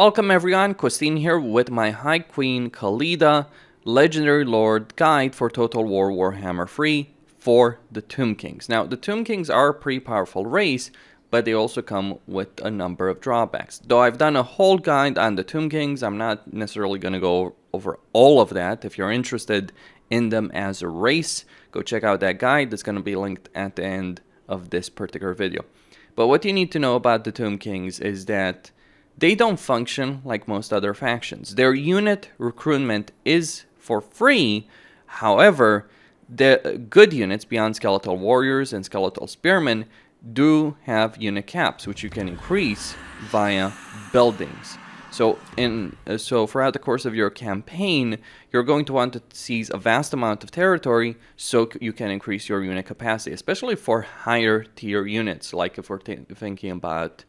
Welcome everyone, Costin here with my High Queen Khalida, Legendary Lord Guide for Total War Warhammer 3 for the Tomb Kings. Now, the Tomb Kings are a pretty powerful race, but they also come with a number of drawbacks. Though I've done a whole guide on the Tomb Kings, I'm not necessarily going to go over all of that. If you're interested in them as a race, go check out that guide. It's going to be linked at the end of this particular video. But what you need to know about the Tomb Kings is that they don't function like most other factions. Their unit recruitment is for free. However, the good units beyond Skeletal Warriors and Skeletal Spearmen do have unit caps, which you can increase via buildings. So throughout the course of your campaign, you're going to want to seize a vast amount of territory so you can increase your unit capacity, especially for higher tier units, like if we're thinking about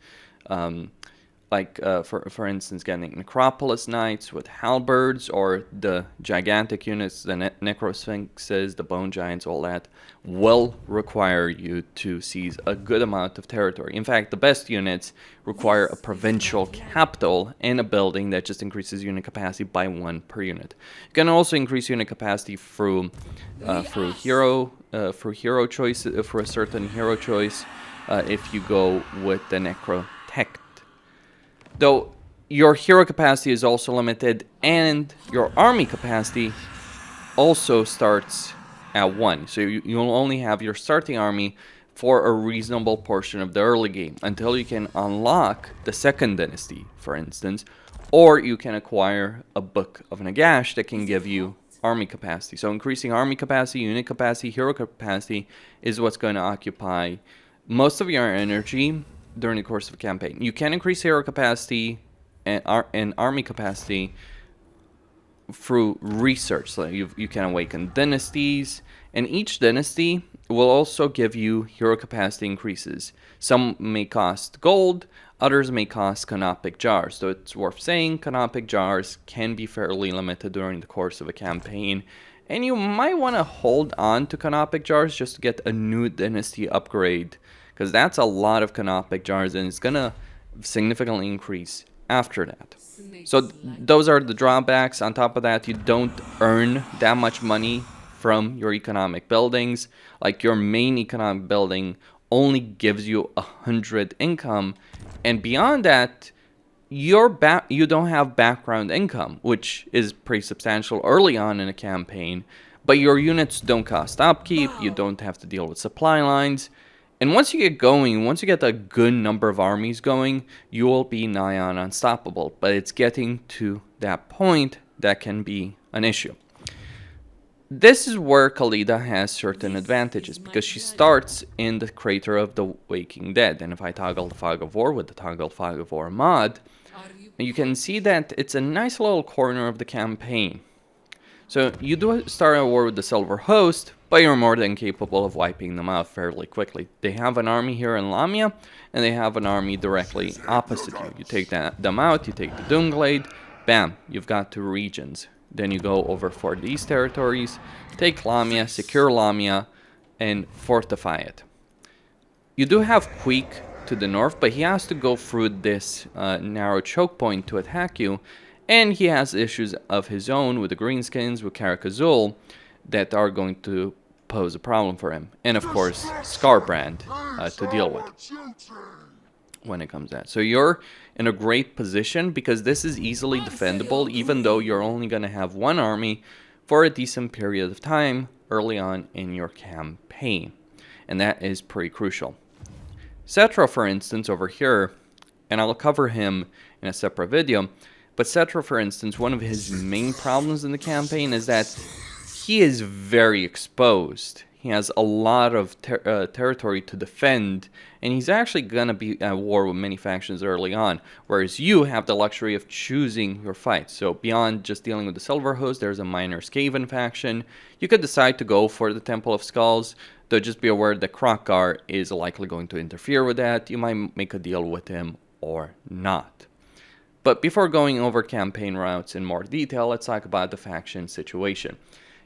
for instance, getting Necropolis Knights with halberds, or the gigantic units, the Necrosphinxes, the Bone Giants, all that, will require you to seize a good amount of territory. In fact, the best units require a provincial capital and a building that just increases unit capacity by 1 per unit. You can also increase unit capacity through hero choice, for a certain hero choice, if you go with the Necrotech. Though your hero capacity is also limited, and your army capacity also starts at 1. So you'll only have your starting army for a reasonable portion of the early game, until you can unlock the second dynasty, for instance, or you can acquire a Book of Nagash that can give you army capacity. So increasing army capacity, unit capacity, hero capacity is what's going to occupy most of your energy during the course of a campaign. You can increase hero capacity and army capacity through research. So you can awaken dynasties, and each dynasty will also give you hero capacity increases. Some may cost gold, others may cost canopic jars. So it's worth saying canopic jars can be fairly limited during the course of a campaign, and you might want to hold on to canopic jars just to get a new dynasty upgrade, because that's a lot of canopic jars, and it's going to significantly increase after that. So those are the drawbacks. On top of that, you don't earn that much money from your economic buildings. Like, your main economic building only gives you 100 income, and beyond that, you don't have background income, which is pretty substantial early on in a campaign. But your units don't cost upkeep, you don't have to deal with supply lines. And once you get going, once you get a good number of armies going, you will be nigh on unstoppable. But it's getting to that point that can be an issue. This is where Khalida has certain advantages, because she starts in the Crater of the Waking Dead. And if I toggle the Fog of War with the Toggle Fog of War mod, you can see that it's a nice little corner of the campaign. So you do start a war with the Silver Host, but you're more than capable of wiping them out fairly quickly. They have an army here in Lamia, and they have an army directly opposite you. You take them out, you take the Doomglade, bam, you've got 2 regions. Then you go over for these territories, take Lamia, secure Lamia, and fortify it. You do have Queek to the north, but he has to go through this narrow choke point to attack you, and he has issues of his own with the Greenskins, with Karakazul, that are going to pose a problem for him. And of course, Scarbrand to deal with when it comes to that. So you're in a great position, because this is easily defendable, even though you're only going to have 1 army for a decent period of time early on in your campaign. And that is pretty crucial. Cetra, for instance, over here, and I'll cover him in a separate video, but Cetra, for instance, one of his main problems in the campaign is that he is very exposed. He has a lot of territory to defend, and he's actually going to be at war with many factions early on, whereas you have the luxury of choosing your fights. So beyond just dealing with the Silver Host, there's a minor Skaven faction. You could decide to go for the Temple of Skulls, though just be aware that Krokgar is likely going to interfere with that. You might make a deal with him or not. But before going over campaign routes in more detail, let's talk about the faction situation.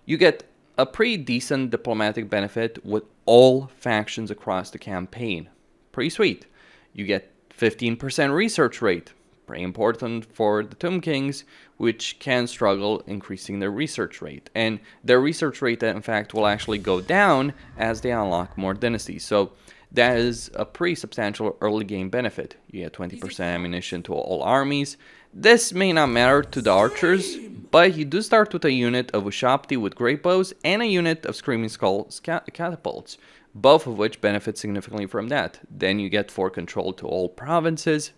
You get a pretty decent diplomatic benefit with all factions across the campaign. Pretty sweet. You get 15% research rate. Pretty important for the Tomb Kings, which can struggle increasing their research rate. And their research rate, in fact, will actually go down as they unlock more dynasties. So that is a pretty substantial early game benefit. You get 20% ammunition to all armies. This may not matter to the archers, but you do start with a unit of Ushapti with great bows and a unit of Screaming Skull catapults, both of which benefit significantly from that. Then you get 4 control to all provinces.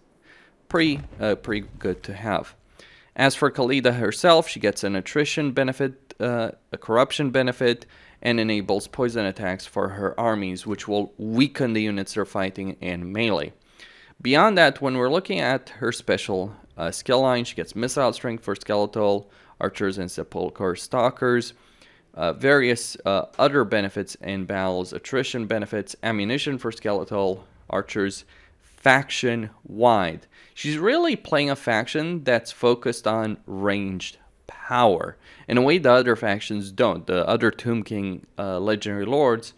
Pretty good to have. As for Khalida herself, she gets an attrition benefit, a corruption benefit, and enables poison attacks for her armies, which will weaken the units they're fighting in melee. Beyond that, when we're looking at her special skill line, she gets missile strength for skeletal archers and sepulchre stalkers, various other benefits in battles, attrition benefits, ammunition for skeletal archers, faction-wide. She's really playing a faction that's focused on ranged power, in a way the other factions don't. The other Tomb King legendary lords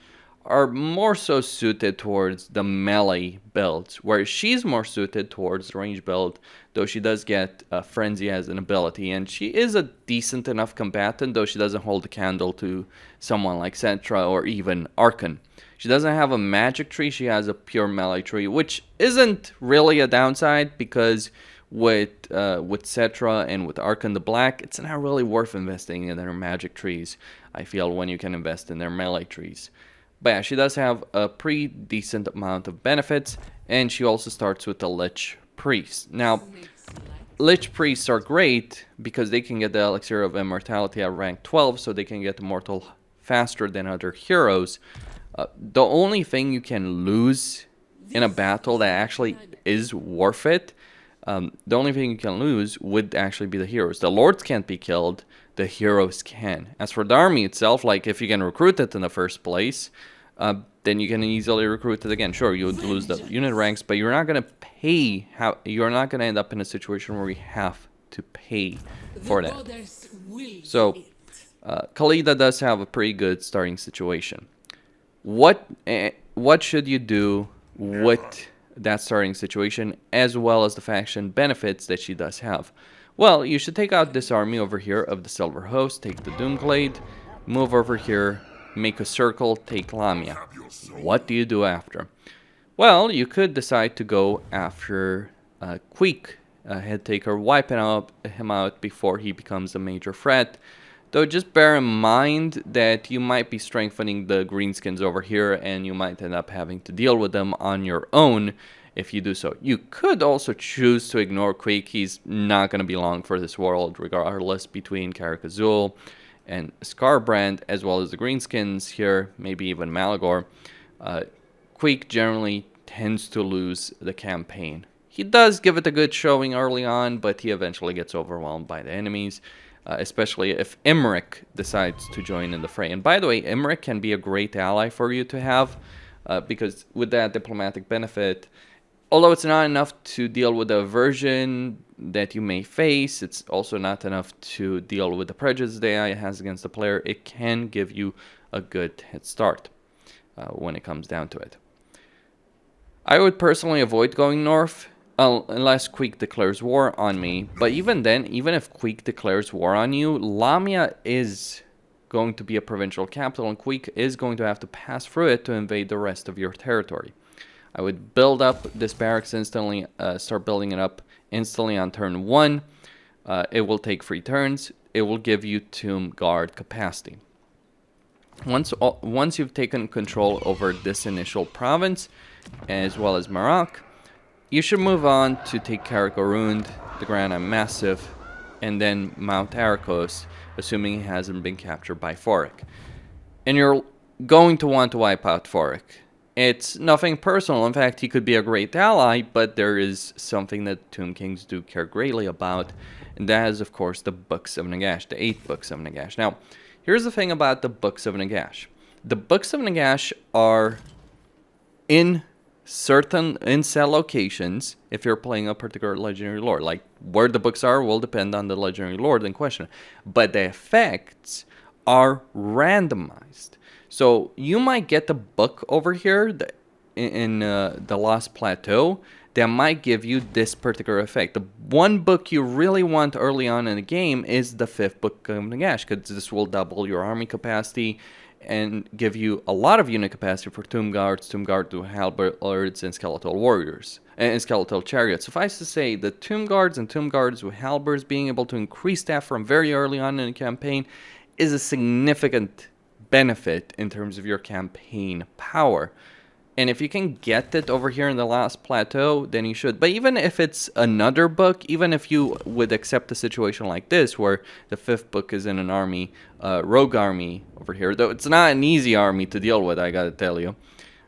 are more so suited towards the melee builds, where she's more suited towards the range build, though she does get Frenzy as an ability, and she is a decent enough combatant, though she doesn't hold a candle to someone like Sentra or even Archon. She doesn't have a magic tree, she has a pure melee tree, which isn't really a downside, because with Cetra and with Archon the Black, it's not really worth investing in their magic trees, I feel, when you can invest in their melee trees. But yeah, she does have a pretty decent amount of benefits, and she also starts with the Lich Priest. Now, Lich Priests are great because they can get the Elixir of Immortality at rank 12, so they can get immortal faster than other heroes. The only thing you can lose in a battle that actually is worth it, the only thing you can lose would actually be the heroes. The lords can't be killed, the heroes can. As for the army itself, like if you can recruit it in the first place, then you can easily recruit it again. Sure, you would lose the unit ranks, but you're not going to pay. You're not going to end up in a situation where you have to pay for that. So, Khalida does have a pretty good starting situation. What should you do with that starting situation, as well as the faction benefits that she does have? Well, you should take out this army over here of the Silver Host, take the Doomglade, move over here, make a circle, take Lamia. What do you do after? Well, you could decide to go after Queek, Head Taker, wiping him out before he becomes a major threat. Though just bear in mind that you might be strengthening the greenskins over here, and you might end up having to deal with them on your own if you do so. You could also choose to ignore Queek. He's not going to be long for this world, regardless, between Karak Azul and Scarbrand, as well as the greenskins here, maybe even Malagor. Queek generally tends to lose the campaign. He does give it a good showing early on, but he eventually gets overwhelmed by the enemies. Especially if Emmerich decides to join in the fray. And by the way, Emmerich can be a great ally for you to have, because with that diplomatic benefit, although it's not enough to deal with the aversion that you may face, it's also not enough to deal with the prejudice the AI has against the player. It can give you a good head start when it comes down to it. I would personally avoid going north, unless Queek declares war on me. But even then, even if Queek declares war on you, Lamia is going to be a provincial capital, and Queek is going to have to pass through it to invade the rest of your territory. I would build up this barracks instantly, start building it up instantly on turn 1. It will take 3 turns. It will give you Tomb Guard capacity. Once you've taken control over this initial province, as well as Maroc, you should move on to take Karak-Orund, the Grana Massif, and then Mount Arcos, assuming he hasn't been captured by Forik. And you're going to want to wipe out Forik. It's nothing personal. In fact, he could be a great ally, but there is something that Tomb Kings do care greatly about, and that is, of course, the Books of Nagash, the 8 Books of Nagash. Now, here's the thing about the Books of Nagash. The Books of Nagash are in set locations if you're playing a particular legendary lord. Like, where the books are will depend on the legendary lord in question. But the effects are randomized. So you might get the book over here in the Lost Plateau that might give you this particular effect. The one book you really want early on in the game is the 5th book of Nagash, because this will double your army capacity and give you a lot of unit capacity for Tomb Guard to Halberds, and Skeletal Warriors, and Skeletal Chariots. Suffice to say, the Tomb Guards and Tomb Guards with Halberds being able to increase that from very early on in the campaign is a significant benefit in terms of your campaign power. And if you can get it over here in the last plateau, then you should. But even if it's another book, even if you would accept a situation like this, where the 5th book is in an army, rogue army over here, though it's not an easy army to deal with, I gotta tell you.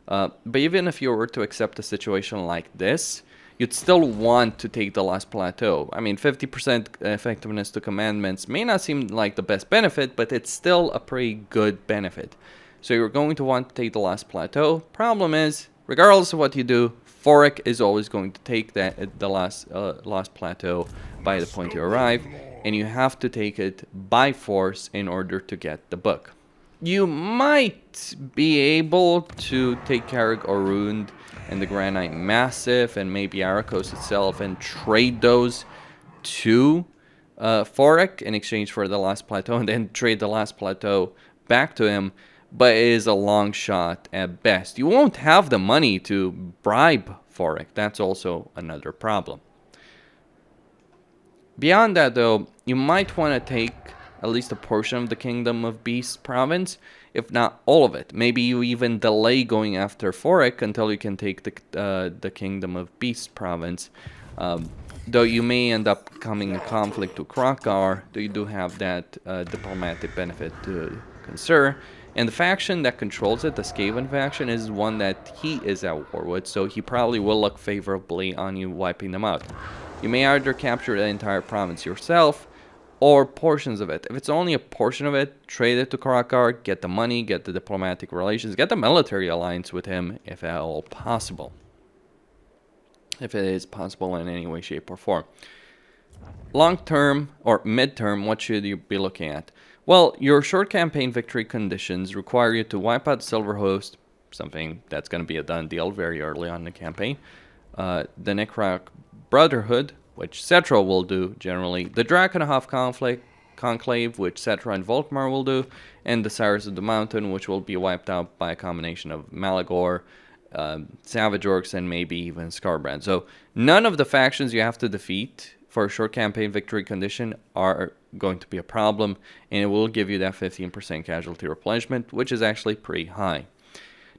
But even if you were to accept a situation like this, you'd still want to take the last plateau. I mean, 50% effectiveness to commandments may not seem like the best benefit, but it's still a pretty good benefit. So you're going to want to take the last plateau. Problem is, regardless of what you do, Forik is always going to take the last plateau by the point you arrive, and you have to take it by force in order to get the book. You might be able to take Carrick or Rund and the Granite Massif and maybe Arakos itself and trade those to Forik in exchange for the last plateau, and then trade the last plateau back to him. But it is a long shot at best. You won't have the money to bribe Forik. That's also another problem. Beyond that, though, you might want to take at least a portion of the Kingdom of Beasts province, if not all of it. Maybe you even delay going after Forik until you can take the Kingdom of Beasts province. Though you may end up coming in conflict to Krokar, though you do have that diplomatic benefit to consider. And the faction that controls it, the Skaven faction, is one that he is at war with, so he probably will look favorably on you wiping them out. You may either capture the entire province yourself, or portions of it. If it's only a portion of it, trade it to Krokar, get the money, get the diplomatic relations, get the military alliance with him, if at all possible. If it is possible in any way, shape, or form. Long term, or mid term, what should you be looking at? Well, your short campaign victory conditions require you to wipe out Silver Host, something that's going to be a done deal very early on in the campaign. The Necroc Brotherhood, which Cetra will do generally. The Drakenhof Conclave, which Cetra and Volkmar will do. And the Sires of the Mountain, which will be wiped out by a combination of Malagor, Savage Orcs, and maybe even Scarbrand. So none of the factions you have to defeat for a short campaign victory condition are going to be a problem, and it will give you that 15% casualty replenishment, which is actually pretty high.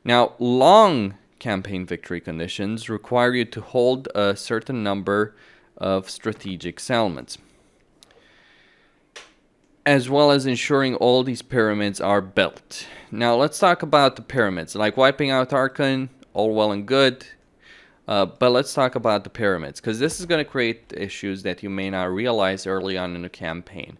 Now, long campaign victory conditions require you to hold a certain number of strategic settlements, as well as ensuring all these pyramids are built. Now, let's talk about the pyramids. Like wiping out Arkhan, all well and good. But let's talk about the pyramids, because this is going to create issues that you may not realize early on in the campaign.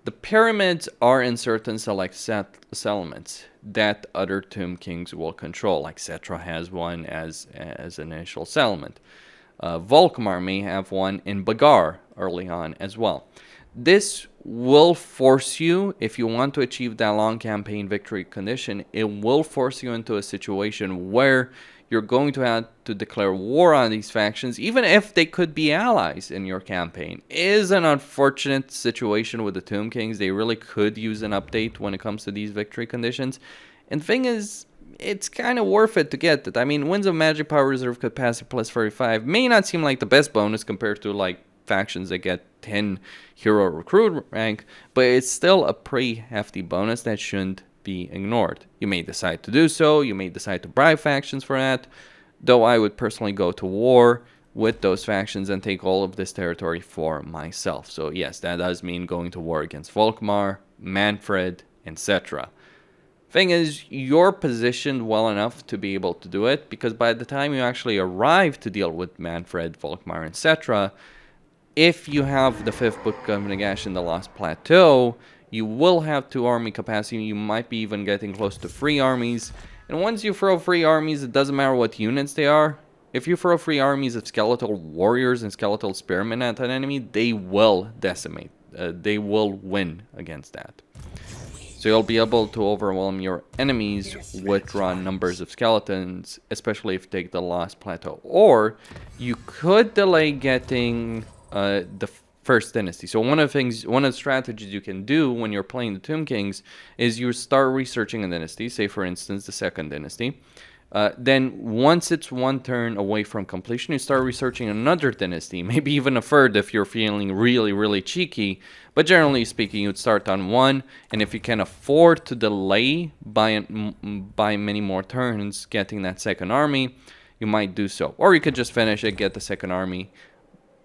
The pyramids are in certain select settlements that other Tomb Kings will control, like Cetra has one as an initial settlement. Volkmar may have one in Bagar early on as well. This will force you, if you want to achieve that long campaign victory condition, it will force you into a situation where you're going to have to declare war on these factions, even if they could be allies in your campaign. It is an unfortunate situation with the Tomb Kings. They really could use an update when it comes to these victory conditions. And the thing is, it's kind of worth it to get it. I mean, Winds of Magic Power Reserve Capacity plus 35 may not seem like the best bonus compared to like factions that get 10 hero recruit rank, but it's still a pretty hefty bonus that shouldn't be ignored. You may decide to do so, you may decide to bribe factions for that, though I would personally go to war with those factions and take all of this territory for myself. So yes, that does mean going to war against Volkmar, Manfred, etc. Thing is, you're positioned well enough to be able to do it, because by the time you actually arrive to deal with Manfred, Volkmar, etc., if you have the 5th Book of Nagash in the Lost Plateau, you will have 2 army capacity. You might be even getting close to 3 armies. And once you throw 3 armies, it doesn't matter what units they are. If you throw 3 armies of skeletal warriors and skeletal spearmen at an enemy, they will decimate. They will win against that. So you'll be able to overwhelm your enemies with raw numbers of skeletons, especially if you take the Lost Plateau. Or you could delay getting the First Dynasty. So one of the strategies you can do when you're playing the Tomb Kings is you start researching a dynasty, say for instance the Second Dynasty. Then once it's one turn away from completion, you start researching another dynasty, maybe even a third if you're feeling really, really cheeky. But generally speaking, you'd start on one, and if you can afford to delay by many more turns getting that second army, you might do so. Or you could just finish it, get the second army.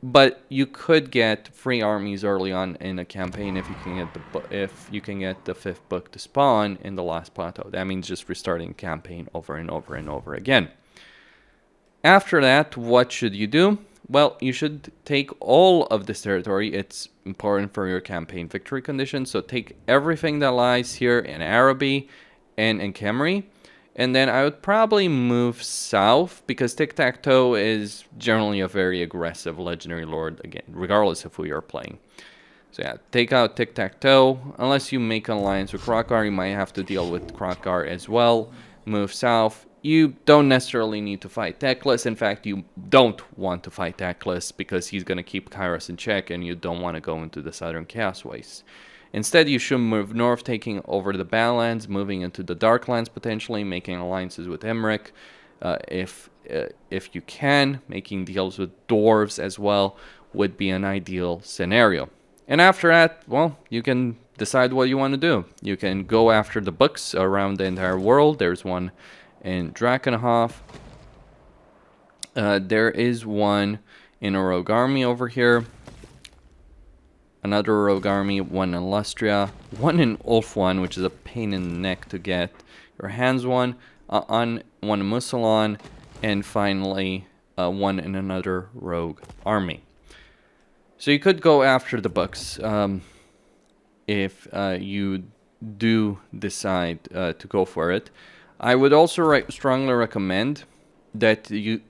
But you could get 3 armies early on in a campaign if you can get the 5th book to spawn in the Last Plateau. That means just restarting the campaign over and over and over again. After that, what should you do? Well, you should take all of this territory. It's important for your campaign victory conditions. So take everything that lies here in Araby and in Khemri. And then I would probably move south, because Tic-Tac-Toe is generally a very aggressive legendary lord, again, regardless of who you're playing. So yeah, take out Tic-Tac-Toe. Unless you make an alliance with Kroq-Gar, you might have to deal with Kroq-Gar as well. Move south. You don't necessarily need to fight Teclis. In fact, you don't want to fight Teclis, because he's going to keep Kairos in check, and you don't want to go into the Southern Chaos Wastes. Instead, you should move north, taking over the Badlands, moving into the Darklands potentially, making alliances with Emmerich if you can. Making deals with dwarves as well would be an ideal scenario. And after that, well, you can decide what you want to do. You can go after the books around the entire world. There's one in Drakenhof. There is one in a rogue army over here. Another rogue army, one in Lustria, one in Ulfwan, which is a pain in the neck to get your hands on one in Musalon, and finally one in another rogue army. So you could go after the books if you do decide to go for it. I would also strongly recommend that you,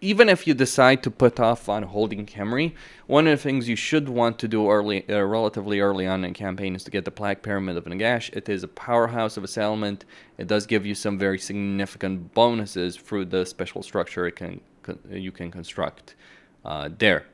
even if you decide to put off on holding Khemri, one of the things you should want to do relatively early on in the campaign is to get the Plague Pyramid of Nagash. It is a powerhouse of a settlement. It does give you some very significant bonuses through the special structure you can construct there.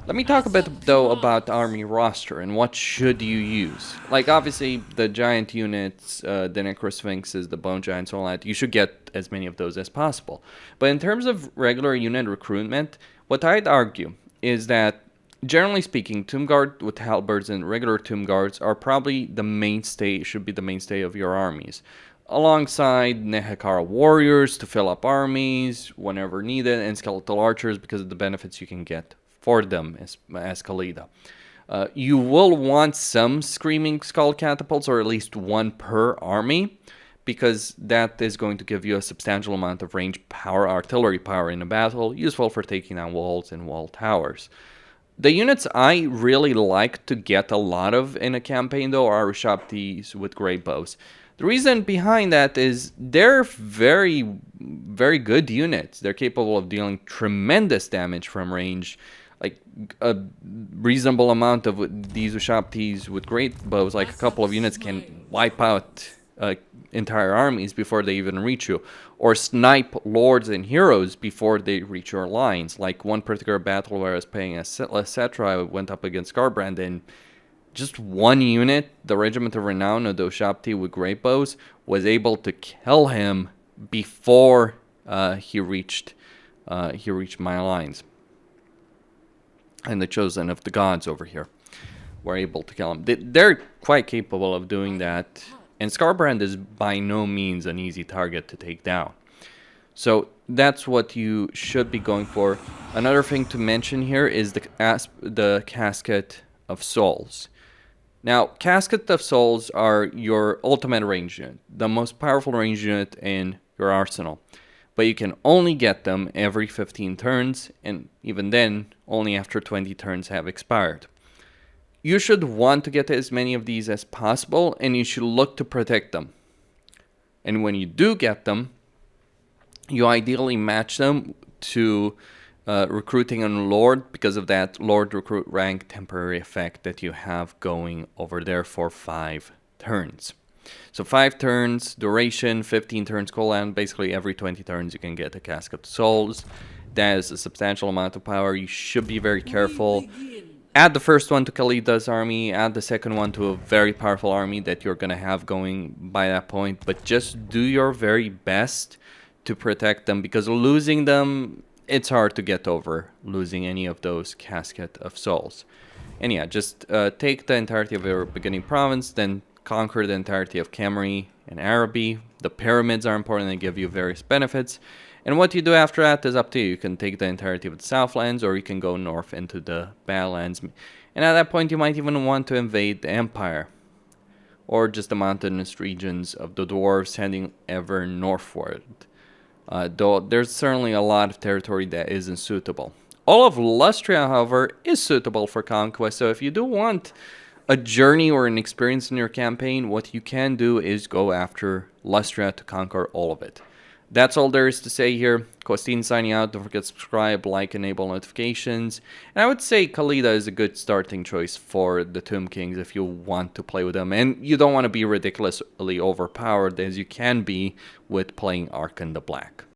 Let me talk a bit, though, about the army roster and what should you use. Like, obviously, the giant units, the Necrosphinxes, the Bone Giants, all that, you should get as many of those as possible. But in terms of regular unit recruitment, what I'd argue is that, generally speaking, Tomb Guard with halberds and regular Tomb Guards are probably the mainstay, should be the mainstay of your armies. Alongside Nehekara warriors to fill up armies whenever needed, and skeletal archers because of the benefits you can get for them as Khalida. You will want some Screaming Skull catapults, or at least one per army, because that is going to give you a substantial amount of range power, artillery power in a battle, useful for taking down walls and wall towers. The units I really like to get a lot of in a campaign, though, are Ushaptis with great bows. The reason behind that is they're very, very good units. They're capable of dealing tremendous damage from range. Like a reasonable amount of these Ushaptis with great bows, like a couple of units, can wipe out entire armies before they even reach you, or snipe lords and heroes before they reach your lines. Like one particular battle where I was playing a Cetra, I went up against Garbrand, and just one unit, the Regiment of Renown of the Ushapti with great bows, was able to kill him before he reached my lines. And the Chosen of the Gods over here were able to kill him. They're quite capable of doing that. And Skarbrand is by no means an easy target to take down. So that's what you should be going for. Another thing to mention here is the Casket of Souls. Now, Casket of Souls are your ultimate range unit, the most powerful range unit in your arsenal. But you can only get them every 15 turns, and even then, only after 20 turns have expired. You should want to get as many of these as possible, and you should look to protect them. And when you do get them, you ideally match them to recruiting a Lord, because of that Lord recruit rank temporary effect that you have going over there for 5 turns. So 5 turns duration, 15 turns cooldown. Basically every 20 turns you can get a Cask of Souls. That is a substantial amount of power. You should be very careful. Add the first one to Khalida's army, add the second one to a very powerful army that you're going to have going by that point. But just do your very best to protect them, because losing them, it's hard to get over losing any of those Casket of Souls. And yeah, just take the entirety of your beginning province, then conquer the entirety of Camry and Araby. The pyramids are important and give you various benefits. And what you do after that is up to you. You can take the entirety of the Southlands, or you can go north into the Badlands. And at that point, you might even want to invade the Empire, or just the mountainous regions of the Dwarves heading ever northward. Though there's certainly a lot of territory that isn't suitable. All of Lustria, however, is suitable for conquest. So if you do want a journey or an experience in your campaign, what you can do is go after Lustria to conquer all of it. That's all there is to say here. Costin signing out. Don't forget to subscribe, like, enable notifications. And I would say Khalida is a good starting choice for the Tomb Kings if you want to play with them. And you don't want to be ridiculously overpowered as you can be with playing Archon the Black.